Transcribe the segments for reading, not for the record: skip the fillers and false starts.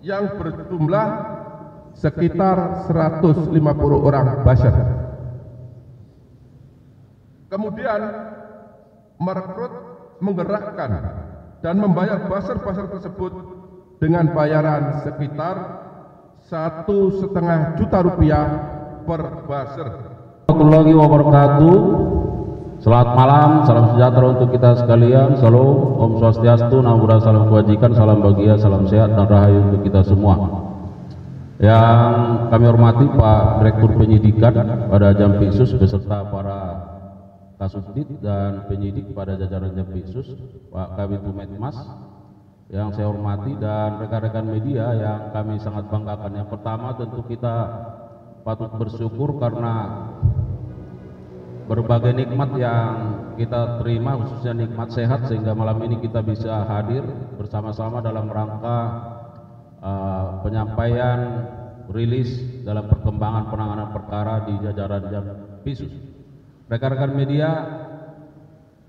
yang berjumlah sekitar 150 orang buzzer. Kemudian merekrut, menggerakkan dan membayar buzzer-buzzer tersebut dengan bayaran sekitar 1,5 juta rupiah per buzzer. Warahmatullahi wabarakatuh. Selamat malam, salam sejahtera untuk kita sekalian. Salam, Om Swastiastu, Namo Buddhaya, salam kebajikan, salam bahagia, salam sehat dan rahayu untuk kita semua. Yang kami hormati Pak Direktur Penyidikan pada Jampitsus beserta para Kasubdit dan penyidik pada jajaran Jampitsus, Pak Kabid Humas, yang saya hormati dan rekan-rekan media yang kami sangat banggakan. Yang pertama tentu kita patut bersyukur karena berbagai nikmat yang kita terima, khususnya nikmat sehat, sehingga malam ini kita bisa hadir bersama-sama dalam rangka penyampaian rilis dalam perkembangan penanganan perkara di jajaran Jampitsus. Rekan-rekan media,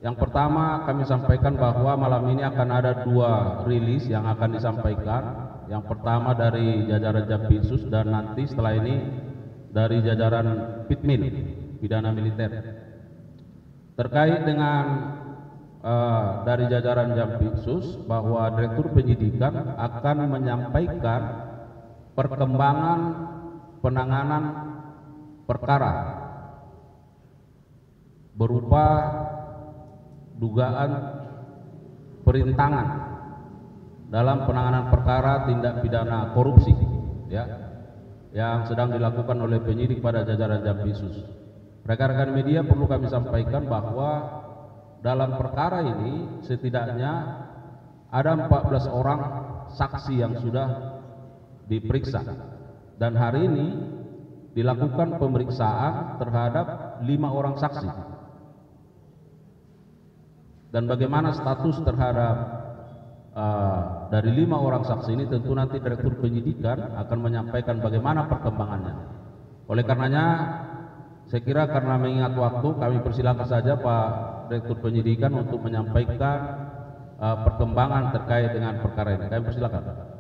yang pertama kami sampaikan bahwa malam ini akan ada 2 rilis yang akan disampaikan. Yang pertama dari jajaran Jampitsus dan nanti setelah ini dari jajaran Pitmin, pidana militer. Terkait dengan dari jajaran Jampitsus bahwa Direktur Penyidikan akan menyampaikan perkembangan penanganan perkara berupa dugaan perintangan dalam penanganan perkara tindak pidana korupsi, ya, yang sedang dilakukan oleh penyidik pada jajaran Jampitsus. Rekan-rekan media, perlu kami sampaikan bahwa dalam perkara ini setidaknya ada 14 orang saksi yang sudah diperiksa, dan hari ini dilakukan pemeriksaan terhadap 5 orang saksi. Dan bagaimana status terhadap dari 5 orang saksi ini tentu nanti Direktur Penyidikan akan menyampaikan bagaimana perkembangannya. Oleh karenanya saya kira karena mengingat waktu, kami persilakan saja Pak Direktur Penyidikan untuk menyampaikan perkembangan terkait dengan perkara ini. Kami persilakan.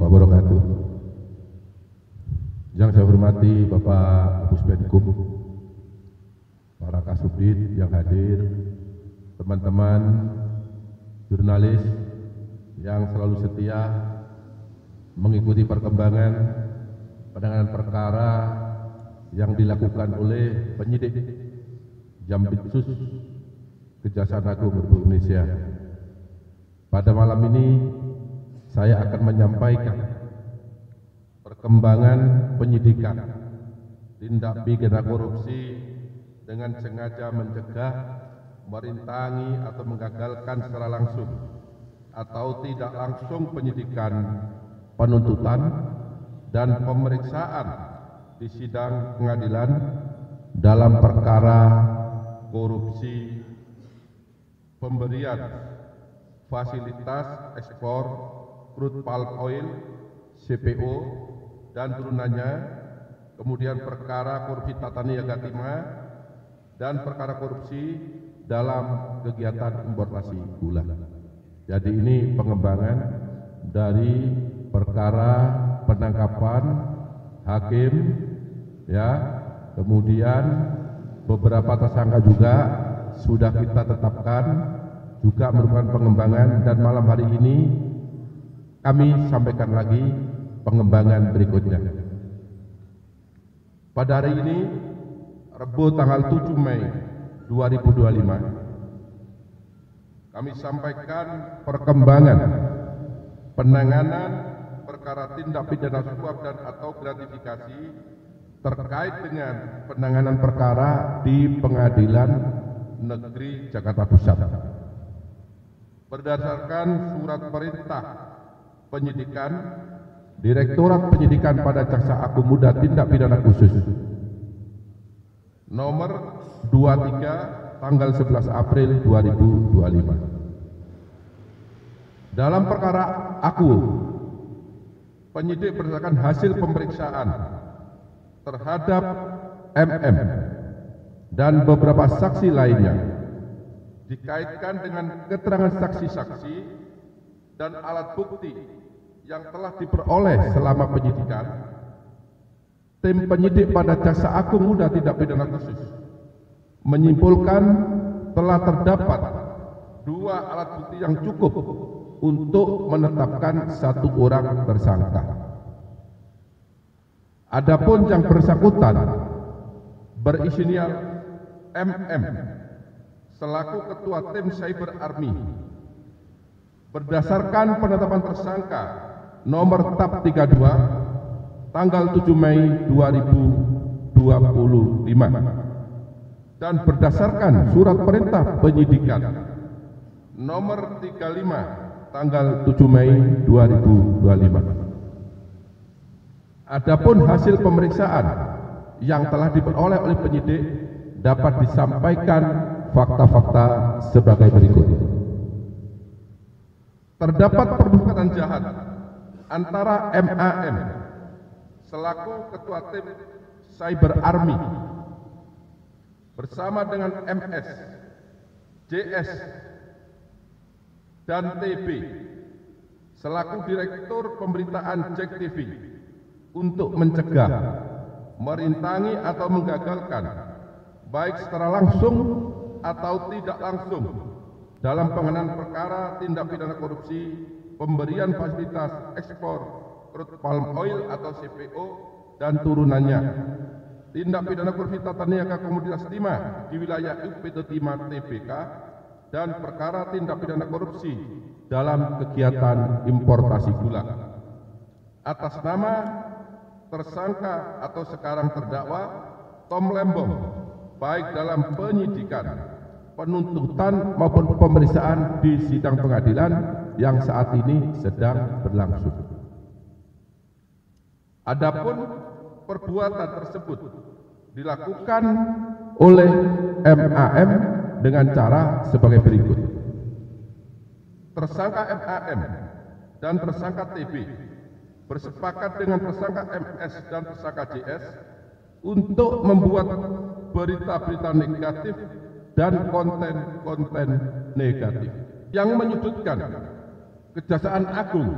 Wabarakatuh. Yang saya hormati Bapak Puspenkum, para Kasubdit yang hadir, teman-teman jurnalis yang selalu setia mengikuti perkembangan penanganan perkara yang dilakukan oleh penyidik Jampitsus Kejaksaan Agung Republik Indonesia. Pada malam ini saya akan menyampaikan perkembangan penyidikan tindak pidana korupsi dengan sengaja mencegah, merintangi atau menggagalkan secara langsung atau tidak langsung penyidikan, penuntutan dan pemeriksaan di sidang pengadilan dalam perkara korupsi pemberian fasilitas ekspor crude palm oil CPO dan turunannya, kemudian perkara korupsi tata niaga timah dan perkara korupsi dalam kegiatan importasi gula. Jadi ini pengembangan dari perkara penangkapan hakim, ya, kemudian beberapa tersangka juga sudah kita tetapkan, juga merupakan pengembangan, dan malam hari ini kami sampaikan lagi pengembangan berikutnya. Pada hari ini, Rabu tanggal 7 Mei 2025, kami sampaikan perkembangan penanganan perkara tindak pidana suap dan atau gratifikasi terkait dengan penanganan perkara di Pengadilan Negeri Jakarta Pusat. Berdasarkan surat perintah penyidikan Direktorat Penyidikan pada Jaksa Agung Muda Tindak Pidana Khusus nomor 23 tanggal 11 April 2025. Dalam perkara aku, penyidik berdasarkan hasil pemeriksaan terhadap MM dan beberapa saksi lainnya dikaitkan dengan keterangan saksi-saksi dan alat bukti yang telah diperoleh selama penyidikan, tim penyidik pada Jaksa Agung Muda Tindak Pidana Khusus menyimpulkan telah terdapat 2 alat bukti yang cukup untuk menetapkan 1 orang tersangka. Adapun yang bersangkutan berinisial MM selaku Ketua Tim Cyber Army berdasarkan penetapan tersangka nomor TAP 32 tanggal 7 Mei 2025 dan berdasarkan surat perintah penyidikan nomor 35 tanggal 7 Mei 2025. Adapun hasil pemeriksaan yang telah diperoleh oleh penyidik dapat disampaikan fakta-fakta sebagai berikut. Terdapat perbuatan jahat antara MAM selaku Ketua Tim Cyber Army bersama dengan MS, JS, dan TB selaku Direktur Pemberitaan JEK TV untuk mencegah, merintangi atau menggagalkan baik secara langsung atau tidak langsung dalam penanganan perkara tindak pidana korupsi pemberian fasilitas ekspor crude palm oil atau CPO dan turunannya, tindak pidana korupsi tata niaga komoditas timah di wilayah UPT Timah TBK, dan perkara tindak pidana korupsi dalam kegiatan importasi gula. Atas nama tersangka atau sekarang terdakwa Tom Lembong, baik dalam penyidikan, penuntutan maupun pemeriksaan di sidang pengadilan yang saat ini sedang berlangsung. Adapun perbuatan tersebut dilakukan oleh MAM dengan cara sebagai berikut. Tersangka MAM dan tersangka TB bersepakat dengan tersangka MS dan tersangka JS untuk membuat berita-berita negatif dan konten-konten negatif yang menyudutkan Kejaksaan Agung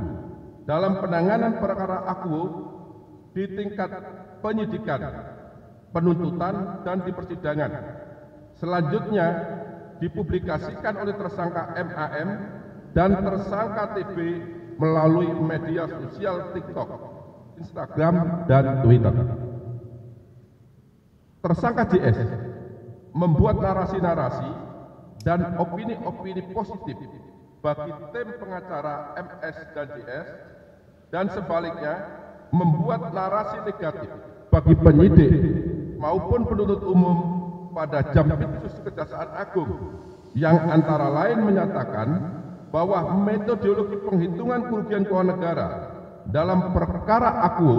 dalam penanganan perkara Akuo di tingkat penyidikan, penuntutan, dan di persidangan. Selanjutnya dipublikasikan oleh tersangka MAM dan tersangka TB melalui media sosial TikTok, Instagram, dan Twitter. Tersangka JS membuat narasi-narasi dan opini-opini positif bagi tim pengacara MS dan JS, dan sebaliknya membuat narasi negatif bagi penyidik maupun penuntut umum pada Jampitsus Kejaksaan Agung yang antara lain menyatakan bahwa metodologi penghitungan kerugian keuangan negara dalam perkara Akuo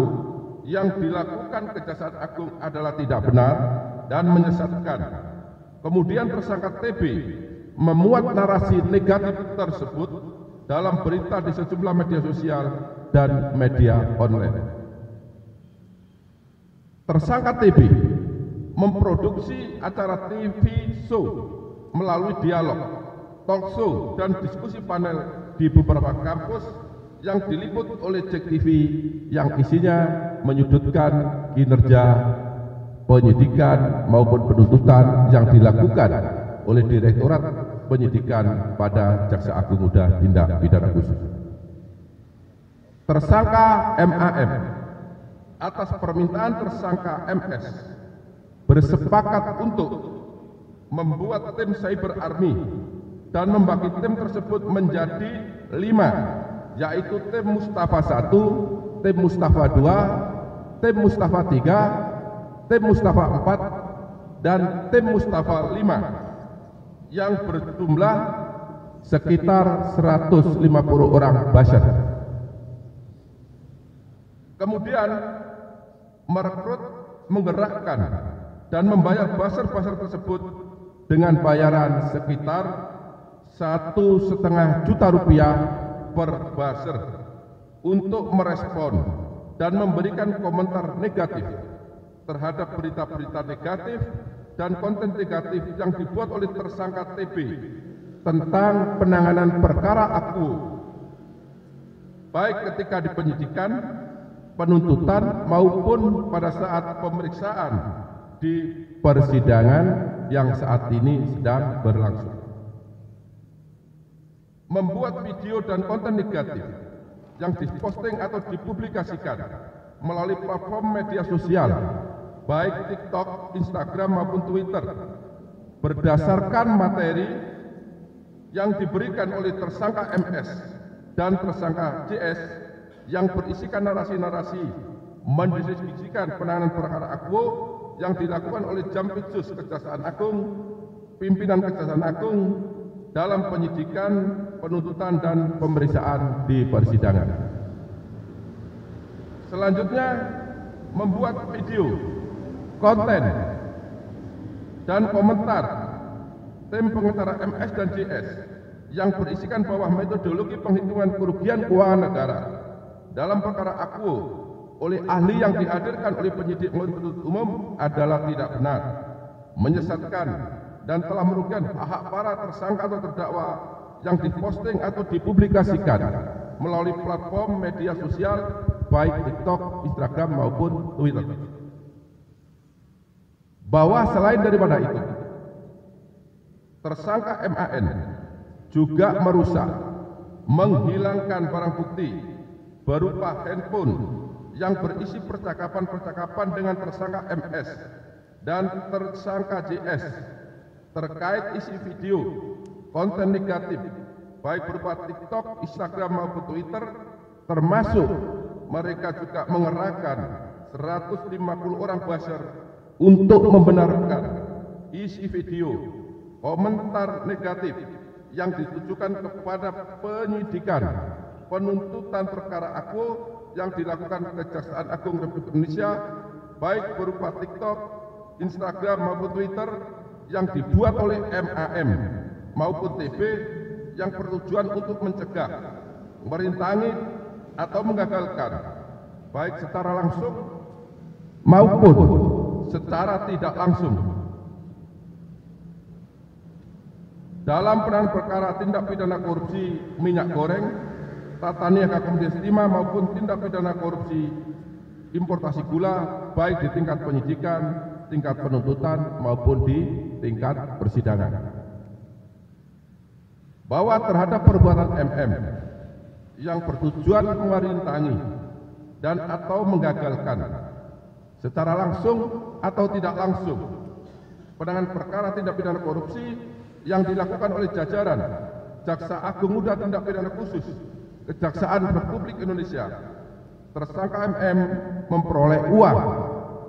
yang dilakukan Kejaksaan Agung adalah tidak benar dan menyesatkan. Kemudian tersangka TB memuat narasi negatif tersebut dalam berita di sejumlah media sosial dan media online. Tersangka TB memproduksi acara TV show melalui dialog, talk show, dan diskusi panel di beberapa kampus yang diliput oleh JEK TV yang isinya menyudutkan kinerja penyidikan maupun penuntutan yang dilakukan oleh Direktorat Penyidikan pada Jaksa Agung Muda Tindak Pidana Khusus. Tersangka MAM atas permintaan tersangka MS bersepakat untuk membuat tim Cyber Army dan membagi tim tersebut menjadi 5, yaitu tim Mustafa 1, tim Mustafa 2, tim Mustafa 3, tim Mustafa 4, dan tim Mustafa 5 yang berjumlah sekitar 150 orang buzzer. Kemudian merekrut, menggerakkan, dan membayar buzzer-buzzer tersebut dengan bayaran sekitar 1,5 juta rupiah per buzzer untuk merespon dan memberikan komentar negatif terhadap berita-berita negatif dan konten negatif yang dibuat oleh tersangka TB tentang penanganan perkara Akuo, baik ketika di penyidikan, penuntutan maupun pada saat pemeriksaan di persidangan yang saat ini sedang berlangsung. Membuat video dan konten negatif yang diposting atau dipublikasikan melalui platform media sosial, baik TikTok, Instagram maupun Twitter, berdasarkan materi yang diberikan oleh tersangka MS dan tersangka JS yang berisikan narasi-narasi mendeskripsikan penanganan perkara Akuo yang dilakukan oleh Jampitsus Kejaksaan Agung, pimpinan Kejaksaan Agung dalam penyidikan, penuntutan, dan pemeriksaan di persidangan. Selanjutnya, membuat video, konten, dan komentar tim pengacara MS dan JS yang berisikan bahwa metodologi penghitungan kerugian keuangan negara dalam perkara Akuo oleh ahli yang dihadirkan oleh penyidik penuntut umum adalah tidak benar, menyesatkan, dan telah merugikan hak para tersangka atau terdakwa yang diposting atau dipublikasikan melalui platform media sosial baik TikTok, Instagram maupun Twitter. Bahwa selain daripada itu, tersangka MAN juga merusak, menghilangkan barang bukti berupa handphone yang berisi percakapan-percakapan dengan tersangka MS dan tersangka JS terkait isi video, konten negatif, baik berupa TikTok, Instagram maupun Twitter, termasuk mereka juga mengerahkan 150 orang buzzer untuk membenarkan isi video, komentar negatif yang ditujukan kepada penyidikan, penuntutan perkara Akuo yang dilakukan Kejaksaan Agung Republik Indonesia, baik berupa TikTok, Instagram maupun Twitter, yang dibuat oleh MAM maupun TB yang bertujuan untuk mencegah, merintangi, atau menggagalkan, baik secara langsung maupun secara tidak langsung, dalam penanganan perkara tindak pidana korupsi minyak goreng, tata niaga Komisi 5 maupun tindak pidana korupsi importasi gula, baik di tingkat penyidikan, tingkat penuntutan maupun di tingkat persidangan. Bahwa terhadap perbuatan MM yang bertujuan merintangi dan atau menggagalkan secara langsung atau tidak langsung penanganan perkara tindak pidana korupsi yang dilakukan oleh jajaran Jaksa Agung Muda Tindak Pidana Khusus Kejaksaan Republik Indonesia, tersangka MM memperoleh uang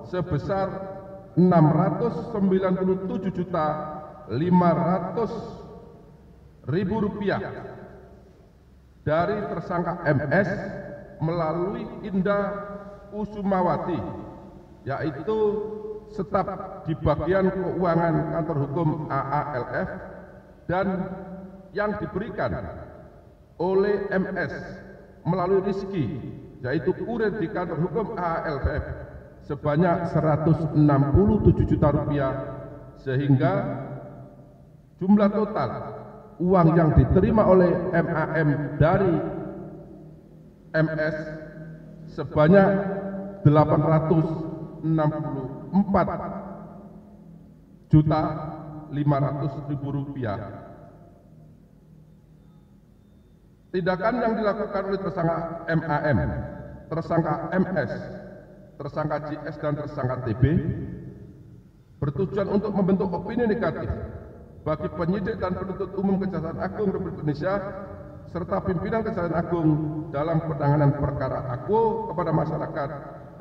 sebesar 697.500.000 rupiah dari tersangka MS melalui Indah Kusumawati, yaitu staf di bagian keuangan kantor hukum AALF, dan yang diberikan oleh MS melalui Rizky, yaitu kurir di kantor hukum AALF, sebanyak 167 juta rupiah, sehingga jumlah total uang yang diterima oleh MAM dari MS sebanyak 864.500.000 rupiah. Tindakan yang dilakukan oleh tersangka MAM, tersangka MS, tersangka JS dan tersangka TB bertujuan untuk membentuk opini negatif bagi penyidik dan penuntut umum Kejaksaan Agung Republik Indonesia serta pimpinan Kejaksaan Agung dalam penanganan perkara Akuo kepada masyarakat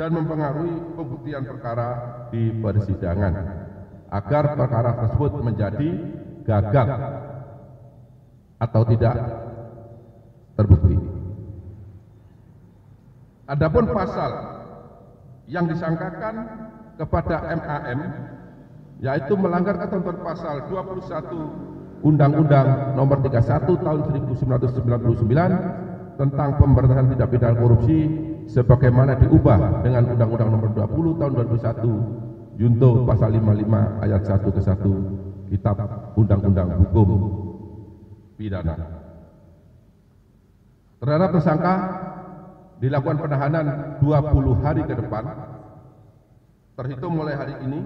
dan mempengaruhi pembuktian perkara di persidangan agar perkara tersebut menjadi gagal atau tidak terbukti. Adapun pasal yang disangkakan kepada MAM yaitu melanggar ketentuan pasal 21 Undang-Undang Nomor 31 Tahun 1999 tentang pemberantasan tindak pidana korupsi sebagaimana diubah dengan Undang-Undang Nomor 20 Tahun 2001 Junto pasal 55 ayat 1 ke 1 Kitab Undang-Undang Hukum Pidana. Terhadap tersangka dilakukan penahanan 20 hari ke depan terhitung mulai hari ini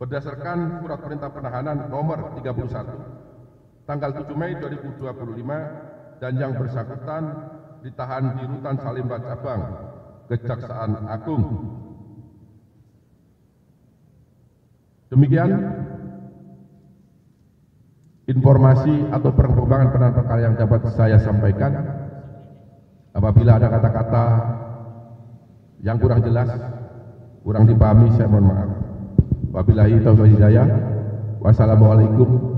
berdasarkan surat perintah penahanan nomor 31 tanggal 7 Mei 2025 dan yang bersangkutan ditahan di Rutan Salemba Cabang Kejaksaan Agung. Demikian informasi atau perkembangan penanganan perkara yang dapat saya sampaikan. Apabila ada kata-kata yang kurang jelas, kurang dipahami, saya mohon maaf. Wabillahi taufiq wal hidayah. Wassalamualaikum